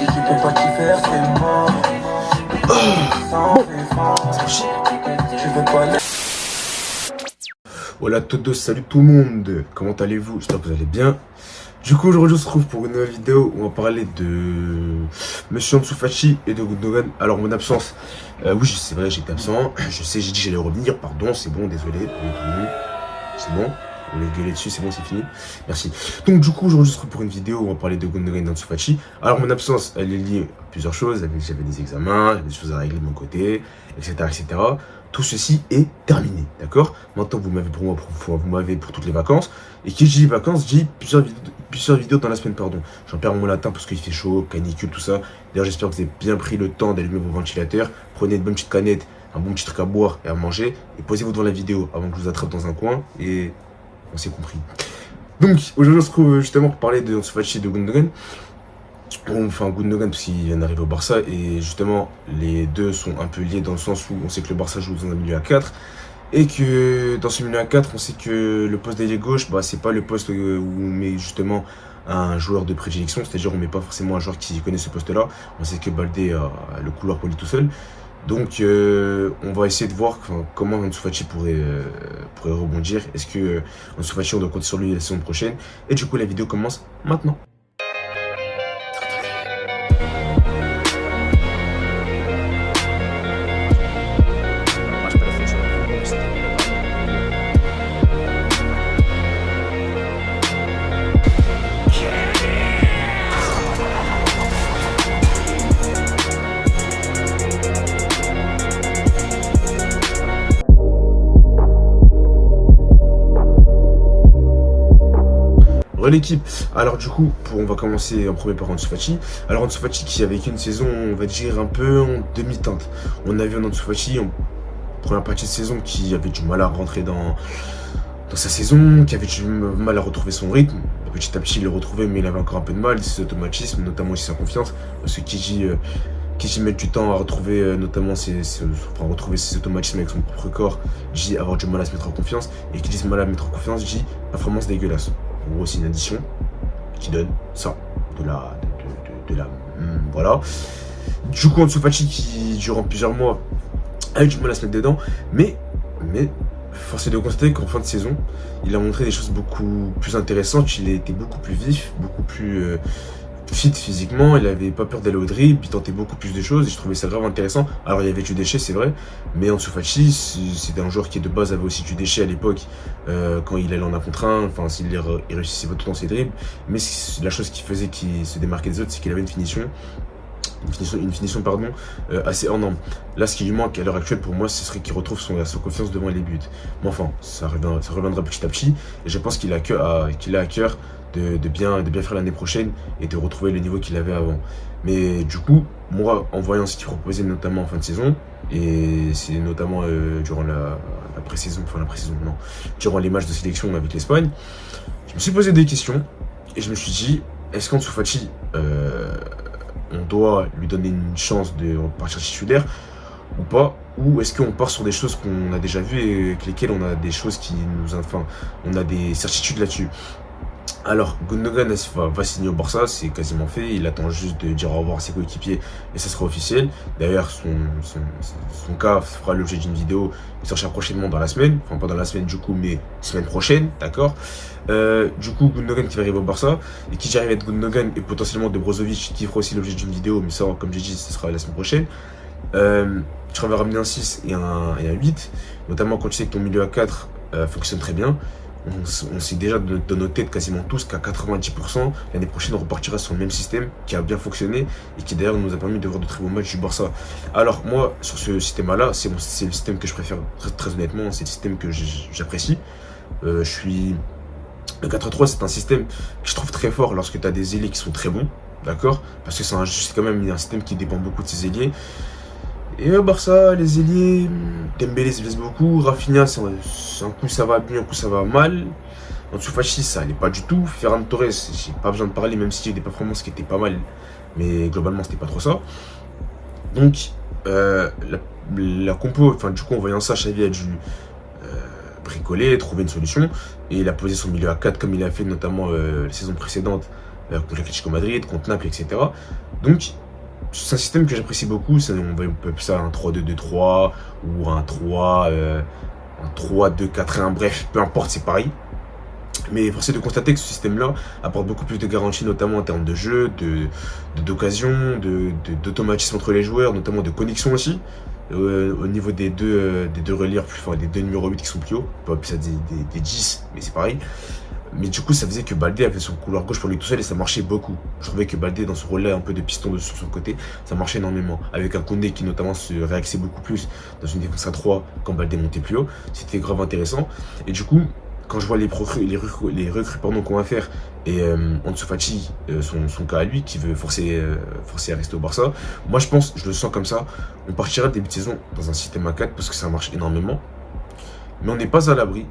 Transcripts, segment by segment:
tu peux pas t'y faire, c'est mort. Tu veux pas aller. Voilà todos, salut tout le monde, comment allez-vous? J'espère que vous allez bien. Du coup aujourd'hui on se retrouve pour une nouvelle vidéo où on va parler de Monsieur Ansu Fati et de Gundogan. Alors mon absence, oui c'est vrai j'étais absent, je sais j'ai dit que j'allais revenir, pardon, c'est bon, désolé, c'est bon, on est gueulé dessus, c'est bon, c'est fini, merci. Donc du coup aujourd'hui on se retrouve pour une vidéo où on va parler de Gundogan et d'Ansu Fati. Alors mon absence elle est liée à plusieurs choses, j'avais des examens, j'avais des choses à régler de mon côté, etc. etc. Tout ceci est terminé, d'accord? Maintenant, vous m'avez pour toutes les vacances. Et qui dit vacances, dit plusieurs vidéos dans la semaine, pardon. J'en perds mon latin parce qu'il fait chaud, canicule, tout ça. D'ailleurs, j'espère que vous avez bien pris le temps d'allumer vos ventilateurs. Prenez une bonne petite canette, un bon petit truc à boire et à manger. Et posez-vous devant la vidéo avant que je vous attrape dans un coin. Et on s'est compris. Donc, aujourd'hui, on se retrouve justement pour parler de Ansu Fati et de Gundogan. Enfin Gundogan parce qu'il vient d'arriver au Barça et justement les deux sont un peu liés dans le sens où on sait que le Barça joue dans un milieu à 4 et que dans ce milieu à 4 on sait que le poste d'ailier gauche c'est pas le poste où on met justement un joueur de prédilection, c'est-à-dire on met pas forcément un joueur qui connaît ce poste là, on sait que Baldé a le couloir pour lui tout seul, donc on va essayer de voir comment Ansu Fati pourrait rebondir, est-ce que Ansu Fati on doit compter sur lui la saison prochaine, et du coup la vidéo commence maintenant. L'équipe. Alors du coup, on va commencer en premier par Ansu Fati. Alors Ansu Fati qui avait une saison, on va dire un peu en demi-teinte. On a vu un Ansu Fati en première partie de saison qui avait du mal à rentrer dans sa saison, qui avait du mal à retrouver son rythme. Petit à petit, il le retrouvait, mais il avait encore un peu de mal, ses automatismes, notamment aussi sa confiance. Parce que qui dit mettre du temps à retrouver notamment retrouver ses automatismes avec son propre corps, dit avoir du mal à se mettre en confiance. Et qui dit se mal à mettre en confiance, dit performance dégueulasse. En gros, c'est une addition qui donne ça, voilà. Du coup, Ansu Fati qui, durant plusieurs mois, a eu du mal à se mettre dedans, mais force est de constater qu'en fin de saison, il a montré des choses beaucoup plus intéressantes. Il a été beaucoup plus vif, beaucoup plus fit physiquement, il avait pas peur d'aller au dribble, il tentait beaucoup plus de choses et je trouvais ça grave intéressant. Alors il y avait du déchet, c'est vrai, mais Ansu Fati c'était un joueur qui de base avait aussi du déchet à l'époque quand il allait en 1 contre 1, enfin il réussissait pas tout dans ses dribbles, mais la chose qui faisait qu'il se démarquait des autres, c'est qu'il avait une finition assez hors norme. Là, ce qui lui manque à l'heure actuelle pour moi, ce serait qu'il retrouve son confiance devant les buts. Mais enfin, ça reviendra petit à petit et je pense qu'il a à cœur de bien faire l'année prochaine et de retrouver le niveau qu'il avait avant. Mais du coup, moi, en voyant ce qu'il proposait notamment en fin de saison, et c'est notamment durant la pré-saison, durant les matchs de sélection avec l'Espagne, je me suis posé des questions et je me suis dit, est-ce qu'Ansu Fati, on doit lui donner une chance de repartir titulaire ou pas, ou est-ce qu'on part sur des choses qu'on a déjà vues et avec lesquelles on a des choses on a des certitudes là-dessus. Alors, Gundogan va signer au Barça, c'est quasiment fait. Il attend juste de dire au revoir à ses coéquipiers et ça sera officiel. D'ailleurs, son cas fera l'objet d'une vidéo qui sortira prochainement dans la semaine. Enfin, pas dans la semaine du coup, mais semaine prochaine, d'accord. Du coup, Gundogan qui va arriver au Barça. Et qui arrive à être Gundogan et potentiellement de Brozovic qui fera aussi l'objet d'une vidéo, mais ça, comme j'ai dit, ce sera la semaine prochaine. Tu vas ramener un 6 et un 8, notamment quand tu sais que ton milieu à 4 fonctionne très bien. On sait déjà de nos têtes quasiment tous qu'à 90%, l'année prochaine on repartira sur le même système qui a bien fonctionné et qui d'ailleurs nous a permis de voir de très bons matchs du Barça. Alors moi, sur ce système-là, c'est le système que je préfère très honnêtement, c'est le système que j'apprécie. Le 4-3, c'est un système que je trouve très fort lorsque tu as des ailiers qui sont très bons, d'accord? Parce que c'est quand même un système qui dépend beaucoup de ses ailiers. Et Barça, les ailiers, Dembélé se blesse beaucoup, Rafinha, un coup ça va bien, un coup ça va mal. Ansu Fati, ça allait pas du tout. Ferran Torres, j'ai pas besoin de parler, même s'il y a eu des performances qui étaient pas mal, mais globalement c'était pas trop ça. Donc, la compo, enfin du coup en voyant ça, Xavi a dû bricoler, trouver une solution, et il a posé son milieu à 4 comme il a fait notamment la saison précédente contre l'Atlético Madrid, contre Naples, etc. Donc, c'est un système que j'apprécie beaucoup. On peut appeler ça un 3-2-2-3 ou un 3-2-4-1. Bref, peu importe, c'est pareil. Mais force est de constater que ce système-là apporte beaucoup plus de garanties, notamment en termes de jeu, d'occasion, d'automatisme entre les joueurs, notamment de connexion aussi. Au niveau des deux relieurs, enfin des deux numéros 8 qui sont plus hauts, on peut appeler ça des 10, mais c'est pareil. Mais du coup, ça faisait que Baldé avait son couloir gauche pour lui tout seul et ça marchait beaucoup. Je trouvais que Baldé, dans ce rôle-là, un peu de piston sur son côté, ça marchait énormément. Avec un Koundé qui notamment se réaxait beaucoup plus dans une défense à 3 quand Baldé montait plus haut, c'était grave intéressant. Et du coup, quand je vois les recrues qu'on va faire et Ansu Fati, son cas à lui, qui veut forcer à rester au Barça, moi je le sens comme ça, on partira début de saison dans un système à 4 parce que ça marche énormément. Mais on n'est pas à l'abri,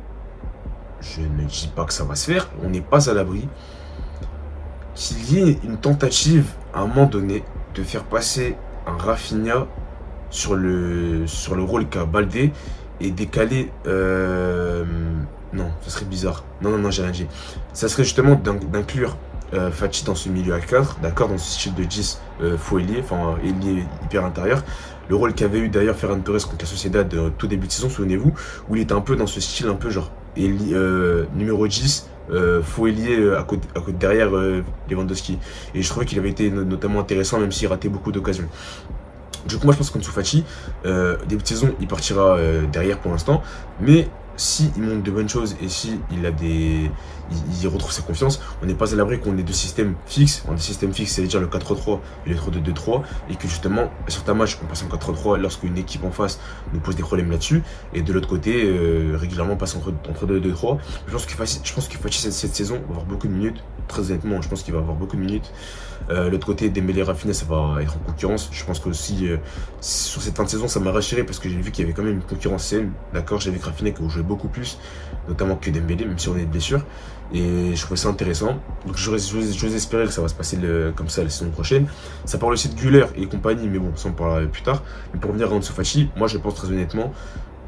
je ne dis pas que ça va se faire, on n'est pas à l'abri qu'il y ait une tentative à un moment donné de faire passer un Rafinha sur le rôle qu'a Baldé et décaler... non, ça serait bizarre. Non, j'ai rien dit. Ça serait justement d'inclure Fati dans ce milieu à 4, d'accord, dans ce style de 10 faux ailier, enfin ailier hyper intérieur. Le rôle qu'avait eu d'ailleurs Ferran Torres contre la Sociedad tout début de saison, souvenez-vous, où il était un peu dans ce style un peu genre numéro 10, faux ailier à côté derrière Lewandowski. Et je trouvais qu'il avait été notamment intéressant, même s'il ratait beaucoup d'occasions. Du coup, moi je pense qu'Ansu Fati, début de saison, il partira derrière pour l'instant, mais si il montre de bonnes choses et si il retrouve sa confiance, on n'est pas à l'abri qu'on ait deux systèmes fixes. Des systèmes fixes, c'est-à-dire le 4-3 et le 3-2-2-3, et que justement, à certains matchs, on passe en 4-3 lorsqu'une équipe en face nous pose des problèmes là-dessus, et de l'autre côté, régulièrement, on passe entre 2-2-3. Je pense que Fati cette saison va avoir beaucoup de minutes. Très honnêtement, je pense qu'il va avoir beaucoup de minutes. L'autre côté, Dembélé, Rafinha, ça va être en concurrence. Je pense qu'aussi, sur cette fin de saison, ça m'a rassuré parce que j'ai vu qu'il y avait quand même une concurrence saine. D'accord, j'ai vu que Rafinha qui jouait beaucoup plus, notamment que Dembélé, même si on est de blessure. Et je trouvais ça intéressant. Donc j'ose espérer que ça va se passer comme ça la saison prochaine. Ça parle aussi de Güler et compagnie, mais bon, ça on parlera plus tard. Mais pour revenir à Ansu Fati, moi je pense très honnêtement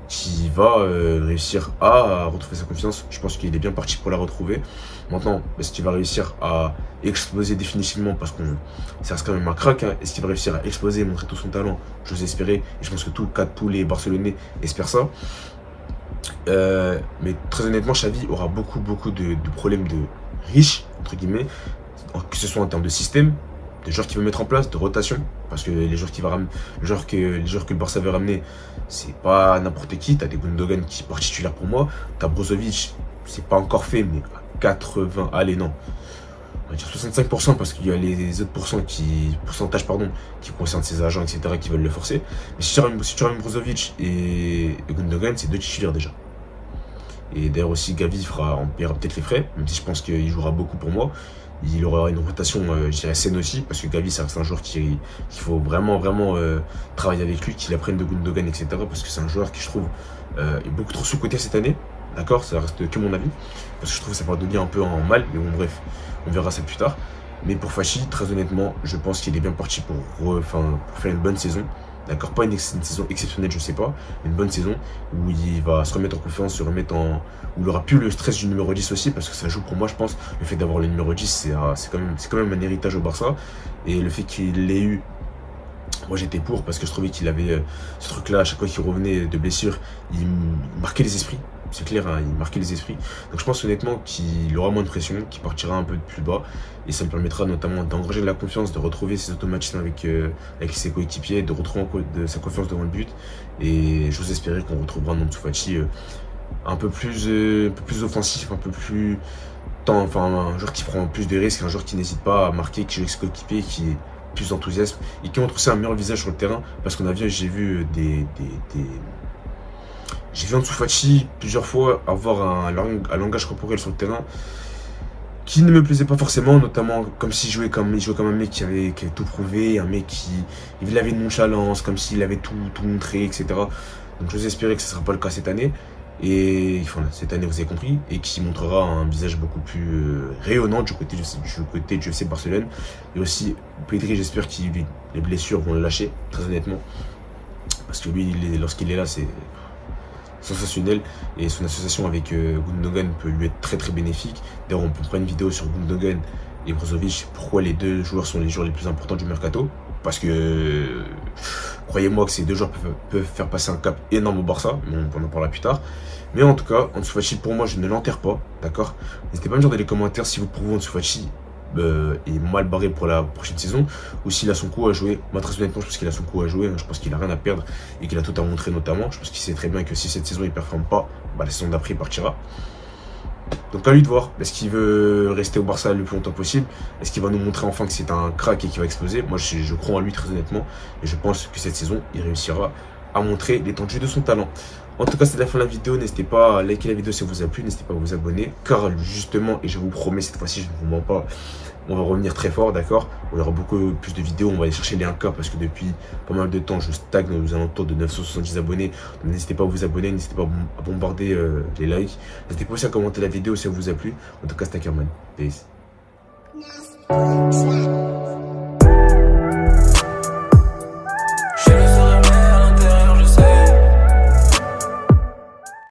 qu'il va réussir à retrouver sa confiance. Je pense qu'il est bien parti pour la retrouver. Maintenant, est-ce qu'il va réussir à exploser définitivement, parce que ça reste quand même un crack, hein. Est-ce qu'il va réussir à exploser et montrer tout son talent? J'ose espérer, et je pense que tous les Barcelonais espèrent ça. Mais très honnêtement, Xavi aura beaucoup de problèmes de riches, entre guillemets, que ce soit en termes de système, de joueurs qu'il veut mettre en place, de rotation, parce que les joueurs que le Barça veut ramener, c'est pas n'importe qui. T'as des Gundogan qui sont titulaires pour moi, t'as Brozovic, c'est pas encore fait, mais à 80, allez non, on va dire 65%, parce qu'il y a les autres pourcentages qui concernent ses agents, etc., qui veulent le forcer. Mais si tu ramènes Brozovic et Gundogan, c'est deux titulaires déjà. Et d'ailleurs aussi Gavi paiera peut-être les frais, même si je pense qu'il jouera beaucoup pour moi. Il aura une rotation, je dirais, saine aussi, parce que Gavi, ça reste un joueur qu'il faut vraiment travailler avec lui, qu'il apprenne de Gundogan, etc. Parce que c'est un joueur qui, je trouve, est beaucoup trop sous-coté cette année. D'accord, ça reste que mon avis, parce que je trouve que ça va devenir un peu en mal, mais bon, bref, on verra ça plus tard. Mais pour Fati, très honnêtement, je pense qu'il est bien parti pour faire une bonne saison. D'accord, pas une saison exceptionnelle, je sais pas, une bonne saison où il va se remettre en confiance, où il aura plus le stress du numéro 10 aussi, parce que ça joue pour moi, je pense. Le fait d'avoir le numéro 10, c'est quand même un héritage au Barça, et le fait qu'il l'ait eu, moi j'étais pour, parce que je trouvais qu'il avait ce truc-là, à chaque fois qu'il revenait de blessure, il marquait les esprits. C'est clair, hein, il marquait les esprits. Donc je pense honnêtement qu'il aura moins de pression, qu'il partira un peu de plus bas. Et ça lui permettra notamment d'engranger de la confiance, de retrouver ses automatismes avec ses coéquipiers, de retrouver sa confiance devant le but. Et j'ose espérer qu'on retrouvera un Ansu Fati un peu plus offensif, un peu plus... un joueur qui prend plus de risques, un joueur qui n'hésite pas à marquer, qui joue avec ses coéquipiers, qui est plus d'enthousiasme et qui montre aussi un meilleur visage sur le terrain. Parce j'ai vu Ansu Fati plusieurs fois avoir un langage corporel sur le terrain qui ne me plaisait pas forcément, notamment comme s'il jouait comme un mec qui avait tout prouvé, un mec il avait une nonchalance, comme s'il avait tout montré, etc. Donc j'ose espérer que ce ne sera pas le cas cette année. Et enfin, cette année, vous avez compris, et qui montrera un visage beaucoup plus rayonnant du côté du FC Barcelone. Et aussi, Pedri, j'espère que les blessures vont le lâcher, très honnêtement. Parce que lui, lorsqu'il est là, c'est sensationnel, et son association avec Gundogan peut lui être très bénéfique. D'ailleurs, on peut prendre une vidéo sur Gundogan et Brozovic, pourquoi les deux joueurs sont les joueurs les plus importants du mercato. Parce que, croyez-moi que ces deux joueurs peuvent faire passer un cap énorme au Barça, mais on en parlera plus tard. Mais en tout cas, Ansu Fati, pour moi, je ne l'enterre pas, d'accord? N'hésitez pas à me dire dans les commentaires si vous trouvez Ansu Fati est mal barré pour la prochaine saison, ou s'il a son coup à jouer. Moi, très honnêtement, je pense qu'il a son coup à jouer, hein. Je pense qu'il a rien à perdre et qu'il a tout à montrer notamment. Je pense qu'il sait très bien que si cette saison il ne performe pas, bah, la saison d'après il partira. Donc à lui de voir, est-ce qu'il veut rester au Barça le plus longtemps possible? Est-ce qu'il va nous montrer enfin que c'est un crack et qu'il va exploser? Moi je crois en lui très honnêtement, et je pense que cette saison il réussira à montrer l'étendue de son talent. En tout cas, c'est la fin de la vidéo. N'hésitez pas à liker la vidéo si ça vous a plu. N'hésitez pas à vous abonner. Car justement, et je vous promets, cette fois-ci, je ne vous mens pas, on va revenir très fort, d'accord? On aura beaucoup plus de vidéos. On va aller chercher les 1K parce que depuis pas mal de temps, je stagne aux alentours de 970 abonnés. Donc n'hésitez pas à vous abonner. N'hésitez pas à bombarder les likes. N'hésitez pas aussi à commenter la vidéo si ça vous a plu. En tout cas, c'était Ackerman. Peace.